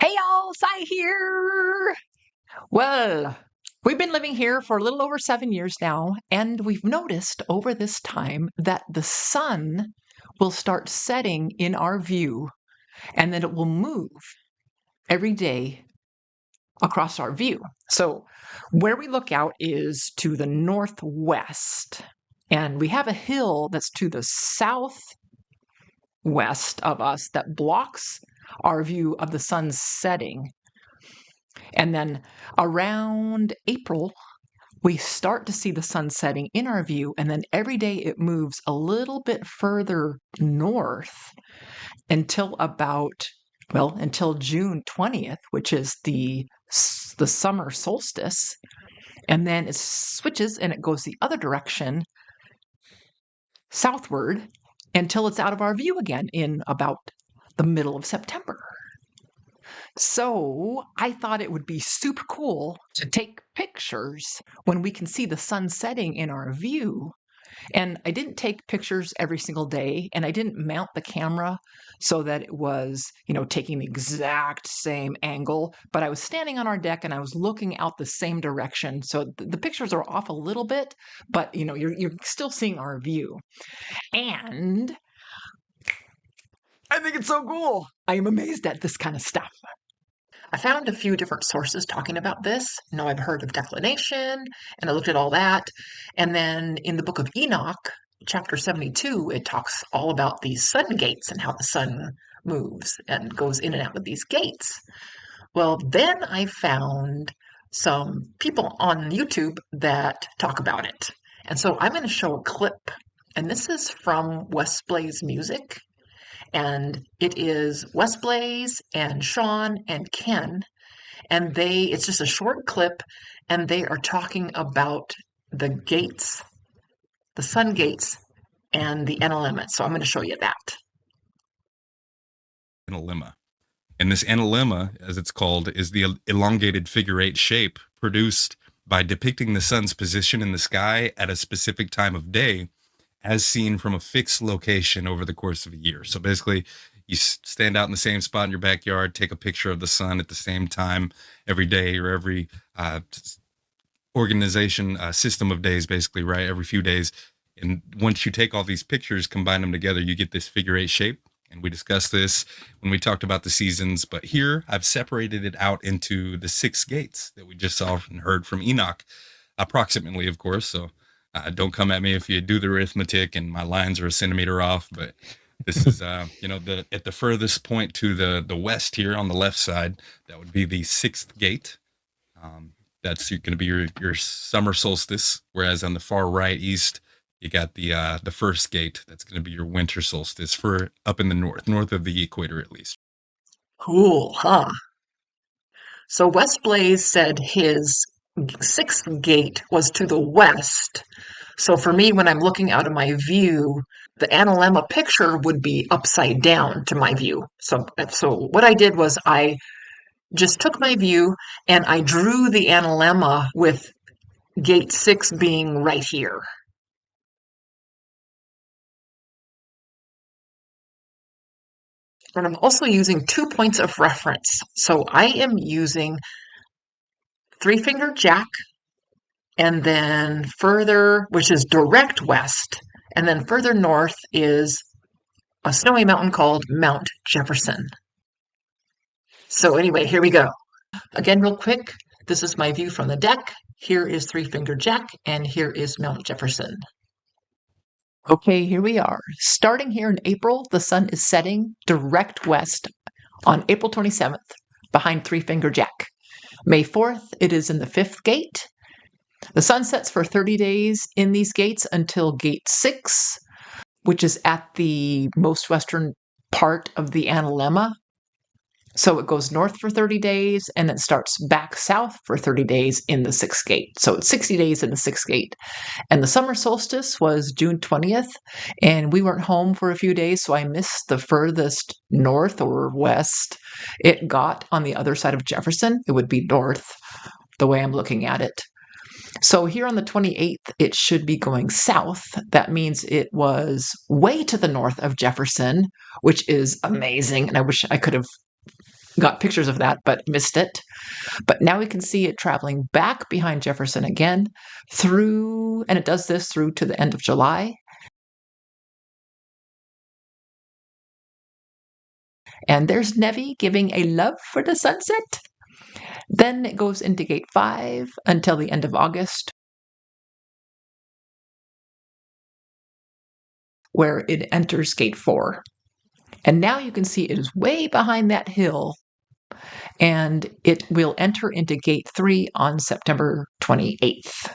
Hey y'all, Sai here. Well, we've been living here for a little over 7 years now, and we've noticed over this time that the sun will start setting in our view, and then it will move every day across our view. So where we look out is to the northwest, and we have a hill that's to the southwest of us that blocks our view of the sun setting. And then around April, we start to see the sun setting in our view, and then every day it moves a little bit further north until until June 20th, which is the summer solstice. And then it switches and it goes the other direction, southward, until it's out of our view again in about the middle of September. So I thought it would be super cool to take pictures when we can see the sun setting in our view. And I didn't take pictures every single day, and I didn't mount the camera so that it was, taking the exact same angle, but I was standing on our deck and I was looking out the same direction. So the pictures are off a little bit, but you're still seeing our view. And I think it's so cool. I am amazed at this kind of stuff. I found a few different sources talking about this. I've heard of declination, and I looked at all that. And then in the book of Enoch, chapter 72, it talks all about these sun gates and how the sun moves and goes in and out of these gates. Well, then I found some people on YouTube that talk about it. And so I'm going to show a clip. And this is from Wes Blaze Music. And it is Wes Blaze and Sean and Ken, and it's just a short clip, and they are talking about the gates, the sun gates, and the analemma. So I'm going to show you that. Analemma. And this analemma, as it's called, is the elongated figure eight shape produced by depicting the sun's position in the sky at a specific time of day, as seen from a fixed location over the course of a year. So basically, you stand out in the same spot in your backyard, take a picture of the sun at the same time every day, or every organization system of days, basically, right? Every few days. And once you take all these pictures, combine them together, you get this figure eight shape. And we discussed this when we talked about the seasons. But here, I've separated it out into the 6 gates that we just saw and heard from Enoch, approximately, of course. So don't come at me if you do the arithmetic and my lines are a centimeter off, but this is, at the furthest point to the west here on the left side, that would be the 6th gate. That's going to be your summer solstice, whereas on the far right east, you got the 1st gate. That's going to be your winter solstice for up in the north of the equator at least. Cool, huh? So Wes Blaze said his 6th gate was to the west. So for me, when I'm looking out of my view, the analemma picture would be upside down to my view. So what I did was I just took my view and I drew the analemma with gate 6 being right here. And I'm also using 2 points of reference. So I am using 3-finger Jack, and then further, which is direct west, and then further north is a snowy mountain called Mount Jefferson. So anyway, here we go. Again, real quick, this is my view from the deck. Here is 3-finger Jack, and here is Mount Jefferson. Okay, here we are. Starting here in April, the sun is setting direct west on April 27th, behind 3-finger Jack. May 4th, it is in the 5th gate. The sun sets for 30 days in these gates until gate 6, which is at the most western part of the analemma. So it goes north for 30 days and then starts back south for 30 days in the 6th gate. So it's 60 days in the 6th gate. And the summer solstice was June 20th, and we weren't home for a few days, so I missed the furthest north or west it got on the other side of Jefferson. It would be north, the way I'm looking at it. So here on the 28th, it should be going south. That means it was way to the north of Jefferson, which is amazing. And I wish I could have got pictures of that, but missed it. But now we can see it traveling back behind Jefferson again through, and it does this through to the end of July. And there's Nevi giving a love for the sunset. Then it goes into gate 5 until the end of August, where it enters gate 4. And now you can see it is way behind that hill, and it will enter into gate 3 on September 28th.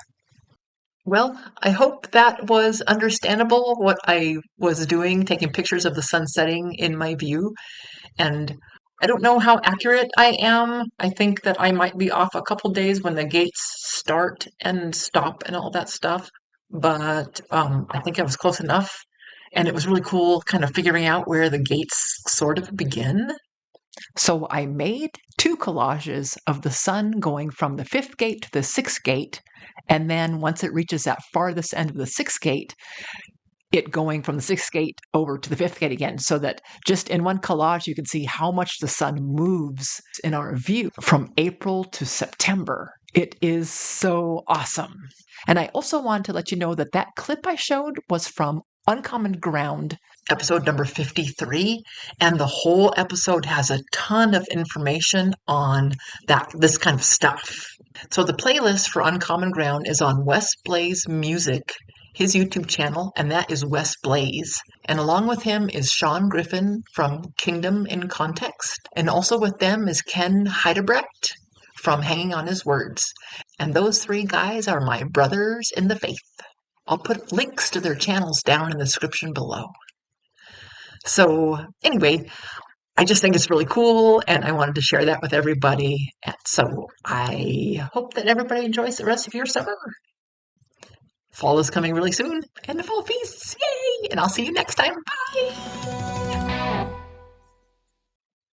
Well, I hope that was understandable what I was doing, taking pictures of the sun setting in my view. And I don't know how accurate I am. I think that I might be off a couple days when the gates start and stop and all that stuff. But I think I was close enough. And it was really cool kind of figuring out where the gates sort of begin. So I made 2 collages of the sun going from the 5th gate to the 6th gate. And then once it reaches that farthest end of the 6th gate, it going from the 6th gate over to the 5th gate again, so that just in one collage you can see how much the sun moves in our view from April to September. It is so awesome. And I also wanted to let you know that that clip I showed was from Uncommon Ground, episode number 53, and the whole episode has a ton of information on this kind of stuff. So the playlist for Uncommon Ground is on Wes Blaze Music, his YouTube channel, and that is Wes Blaze. And along with him is Sean Griffin from Kingdom in Context. And also with them is Ken Heidebrecht from Hanging on His Words. And those 3 guys are my brothers in the faith. I'll put links to their channels down in the description below. So anyway, I just think it's really cool, and I wanted to share that with everybody. And so I hope that everybody enjoys the rest of your summer. Fall is coming really soon, and the fall feasts, yay! And I'll see you next time. Bye!